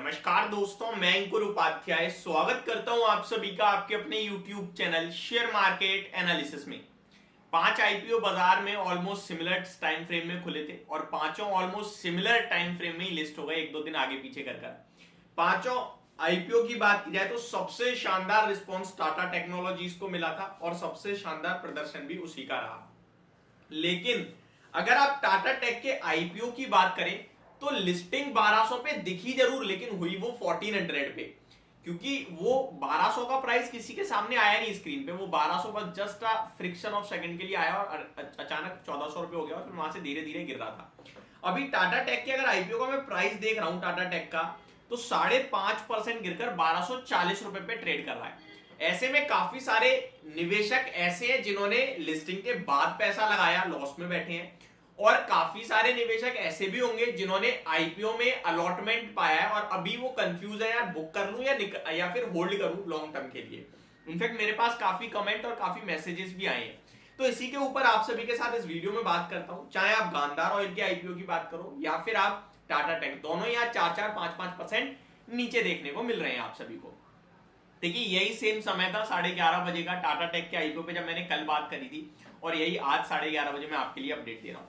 नमस्कार दोस्तों, मैं अंकुर उपाध्याय स्वागत करता हूं आप सभी का आपके अपने YouTube channel share market analysis में। 5 आईपीओ बाजार में ऑलमोस्ट सिमिलर टाइम फ्रेम में खुले थे और पांचों ऑलमोस्ट सिमिलर टाइम फ्रेम में ही लिस्ट हो गए, एक दो दिन आगे पीछे कर। पांचों आईपीओ की बात की जाए तो सबसे शानदार रिस्पॉन्स टाटा टेक्नोलॉजीज को मिला था और सबसे शानदार प्रदर्शन भी उसी का रहा। लेकिन अगर आप टाटा टेक के आईपीओ की बात करें तो लिस्टिंग 1200 पे दिखी जरूर, लेकिन हुई वो 1400 पे, क्योंकि वो 1200 का प्राइस किसी के सामने आया नहीं स्क्रीन पे। वो 1200 बस जस्ट फ्रिक्शन ऑफ सेकंड के लिए आया और अचानक 1400 रुपए हो गया और फिर वहां से धीरे धीरे गिर रहा था। अभी टाटा टेक के अगर आईपीओ का मैं प्राइस देख रहा हूं टाटा टेक का, तो 5.5% गिरकर 1240 रुपए पे ट्रेड कर रहा है। ऐसे में काफी सारे निवेशक ऐसे हैं जिन्होंने लिस्टिंग के बाद पैसा लगाया, लॉस में बैठे हैं, और काफी सारे निवेशक ऐसे भी होंगे जिन्होंने आईपीओ में अलॉटमेंट पाया है और अभी वो कंफ्यूज है, यार बुक कर लूं या फिर होल्ड करूं लॉन्ग टर्म के लिए। इनफैक्ट मेरे पास काफी कमेंट और काफी मैसेजेस भी आए हैं, तो इसी के ऊपर आप सभी के साथ इस वीडियो में बात करता हूं। चाहे आप गांधार ऑयल के आईपीओ की बात करो या फिर आप टाटा टेक, दोनों यहाँ 4-4, 5-5% नीचे देखने को मिल रहे हैं आप सभी को। देखिए यही सेम समय था 11:30 बजे का टाटा टेक के आईपीओ पे जब मैंने कल बात करी थी, और यही आज 11:30 बजे मैं आपके लिए अपडेट दे रहा हूं।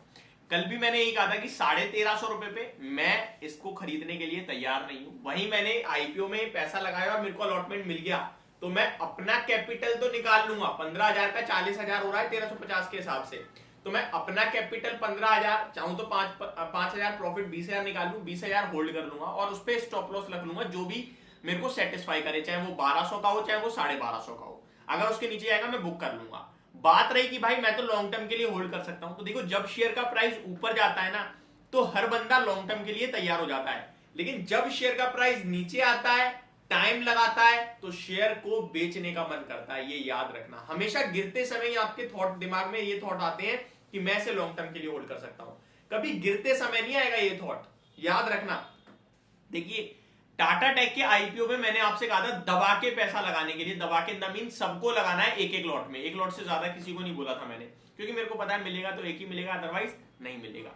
कल भी मैंने यही कहा था कि 1350 रुपए पे मैं इसको खरीदने के लिए तैयार नहीं हूं। वहीं मैंने आईपीओ में पैसा लगाया और मेरे को अलॉटमेंट मिल गया, तो मैं अपना कैपिटल तो निकाल लूंगा। 15,000 का 40,000 हो रहा है 1350 के हिसाब से, तो मैं अपना कैपिटल 15,000 चाहूं तो 5,000 प्रॉफिट 20,000 निकाल लूं, 20,000 होल्ड कर लूंगा और उस पर स्टॉप लॉस रख लूंगा जो भी मेरे को सेटिस्फाई करे, चाहे वो 1200 का हो चाहे वो 1250 का हो। अगर उसके नीचे आएगा मैं बुक कर लूंगा। बात रही कि भाई मैं तो लॉन्ग टर्म के लिए होल्ड कर सकता हूं, तो देखो जब शेयर का प्राइस ऊपर जाता है ना तो हर बंदा लॉन्ग टर्म के लिए तैयार हो जाता है, लेकिन जब शेयर का प्राइस नीचे आता है, टाइम लगाता है, तो शेयर को बेचने का मन करता है। ये याद रखना, हमेशा गिरते समय आपके थॉट दिमाग में ये थॉट आते हैं कि मैं इसे लॉन्ग टर्म के लिए होल्ड कर सकता हूं। कभी गिरते समय नहीं आएगा ये थॉट, याद रखना। देखिए टाटा टेक के आईपीओ में मैंने आपसे कहा था दबा के पैसा लगाने के लिए, दबा के द मीन सबको लगाना है एक एक लॉट में, एक लॉट से ज्यादा किसी को नहीं बोला था मैंने, क्योंकि मेरे को पता है मिलेगा तो एक ही मिलेगा, अदरवाइज नहीं मिलेगा।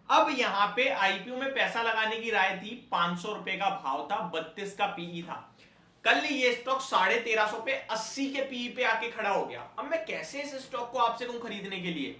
अब यहाँ पे आईपीओ में पैसा लगाने की राय थी, 500 रुपए का भाव था, 32 का पीई था। कल ये स्टॉक 1350 पे 80 के पीई पे आके खड़ा हो गया। अब मैं कैसे इस स्टॉक को आपसे कहूं खरीदने के लिए,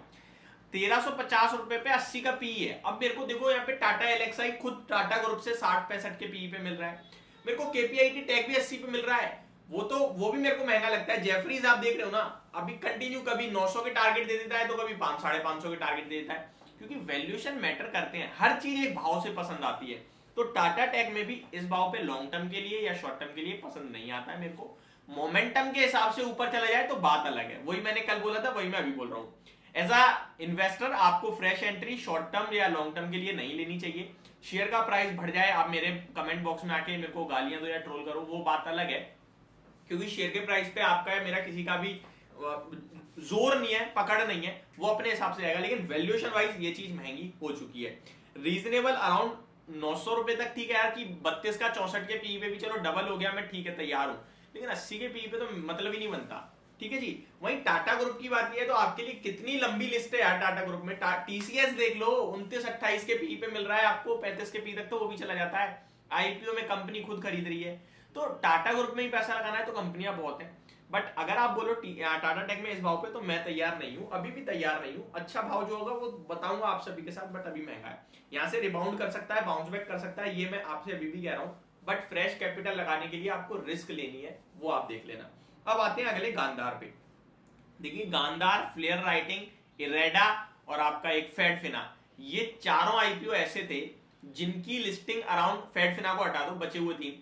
1350 रुपए पे 80 का पी है। अब मेरे को देखो यहाँ पे टाटा एलएक्सआई खुद टाटा ग्रुप से 60-65 के पी पे मिल रहा है, मेरे को केपीआईटी टेक भी 80 पे मिल रहा है, वो भी मेरे को महंगा लगता है। जेफरीज आप देख रहे हो ना, अभी कंटिन्यू कभी 900 के टारगेट दे देता है तो कभी 500-550 के टारगेट दे देता है, क्योंकि वैल्यूएशन मैटर करते हैं, हर चीज एक भाव से पसंद आती है। तो टाटा टेक में भी इस भाव पे लॉन्ग टर्म के लिए या शॉर्ट टर्म के लिए पसंद नहीं आता है मेरे को। मोमेंटम के हिसाब से ऊपर चला जाए तो बात अलग है, वही मैंने कल बोला था, वही मैं अभी बोल रहा हूँ। एज अ इन्वेस्टर आपको फ्रेश एंट्री शॉर्ट टर्म या लॉन्ग टर्म के लिए नहीं लेनी चाहिए। शेयर का प्राइस बढ़ जाए, आप मेरे कमेंट बॉक्स में आके मेरे को गालियां दो या ट्रोल करो, वो बात अलग है, क्योंकि शेयर के प्राइस पे आपका या मेरा किसी का भी जोर नहीं है, पकड़ नहीं है, वो अपने हिसाब से जाएगा। लेकिन वैल्यूएशन वाइज ये चीज महंगी हो चुकी है। रीजनेबल अराउंड 900 रुपए तक ठीक है यार, कि 32 का 64 के पी पे भी चलो डबल हो गया, मैं ठीक है तैयार हूं, लेकिन 80 के पी पे तो मतलब ही नहीं बनता। ठीक है जी। वहीं टाटा ग्रुप की बात की है तो आपके लिए कितनी लंबी लिस्ट है यार टाटा ग्रुप में। टीसीएस देख लो, 29-28 के पी पे मिल रहा है आपको, 35 के पी तक तो वो भी चला जाता है। आईपीओ में कंपनी खुद खरीद रही है, तो टाटा ग्रुप में ही पैसा लगाना है तो कंपनियां बहुत हैं। बट अगर आप बोलो टाटा टेक में इस भाव पे, तो मैं तैयार नहीं हूं, अभी भी तैयार नहीं हूं। अच्छा भाव जो होगा वो बताऊंगा आप सभी के साथ, बट अभी महंगा है। यहाँ से रिबाउंड कर सकता है, बाउंस बैक कर सकता है, ये मैं आपसे अभी भी कह रहा हूं, बट फ्रेश कैपिटल लगाने के लिए आपको रिस्क लेनी है, वो आप देख लेना। अब आते हैं अगले गांधार पे। देखिए गांधार, फ्लेयर राइटिंग, इरेडा और आपका एक फेडफिना, ये चारों आईपीओ ऐसे थे जिनकी लिस्टिंग अराउंड, फेडफिना को हटा दो, बचे हुए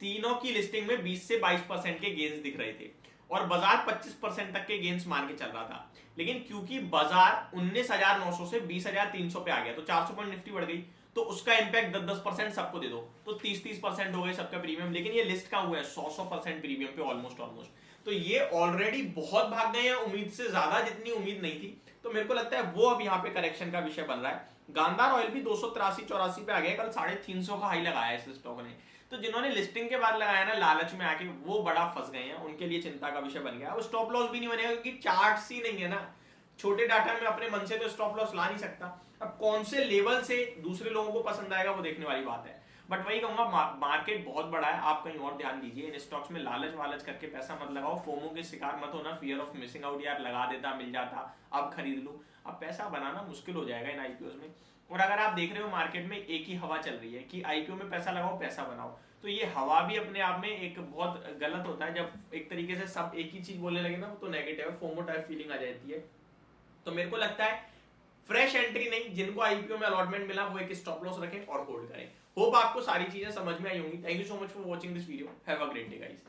तीनों की लिस्टिंग में 20 से 22% के गेन्स दिख रहे थे और बाजार 25% तक के गेन्स मान के चल रहा था। लेकिन क्योंकि बाजार 19,900 से 20,300 पे आ गया, तो 400 पॉइंट निफ्टी बढ़ गई, तो उसका इंपैक्ट 10% सबको दे दो, तो 30% हो गए सबका प्रीमियम। लेकिन ये लिस्ट का हुआ है 100% प्रीमियम पे ऑलमोस्ट, तो ये ऑलरेडी बहुत भाग गए हैं, उम्मीद से ज्यादा, जितनी उम्मीद नहीं थी। तो मेरे को लगता है वो अब यहाँ पे करेक्शन का विषय बन रहा है। गांधार ऑयल भी 283-84 पे आ गया, कल 350 का हाई लगाया इस स्टॉक ने। तो जिन्होंने लिस्टिंग के बाद लगाया ना लालच में आके, वो बड़ा फंस गए हैं, उनके लिए चिंता का विषय बन गया। अब स्टॉप लॉस भी नहीं बनेगा क्योंकि चार्ट्स ही नहीं है ना, छोटे डाटा में अपने मन से तो स्टॉप लॉस ला नहीं सकता। अब कौन से लेवल से दूसरे लोगों को पसंद आएगा वो देखने वाली बात है। बट वही कहूंगा मार्केट बहुत बड़ा है, आप कहीं और ध्यान दीजिए। इन स्टॉक्स में लालच वालच करके पैसा मत लगाओ, फोमो के शिकार मत होना, फियर ऑफ मिसिंग आउट, यार लगा देता मिल जाता अब खरीद लूं। अब पैसा बनाना मुश्किल हो जाएगा इन आईपीओ में। और अगर आप देख रहे हो मार्केट में एक ही हवा चल रही है कि आईपीओ में पैसा लगाओ पैसा बनाओ, तो ये हवा भी अपने आप में एक बहुत गलत होता है। जब एक तरीके से सब एक ही चीज बोलने लगे ना तो नेगेटिव है, फोमो टाइप फीलिंग आ जाती है। तो मेरे को लगता है फ्रेश एंट्री नहीं, जिनको आईपीओ में अलॉटमेंट मिला वो एक स्टॉप लॉस रखें और होल्ड करें। होप आपको सारी चीजें समझ में आई होंगी। Thank you so much for watching this video. Have a great day guys.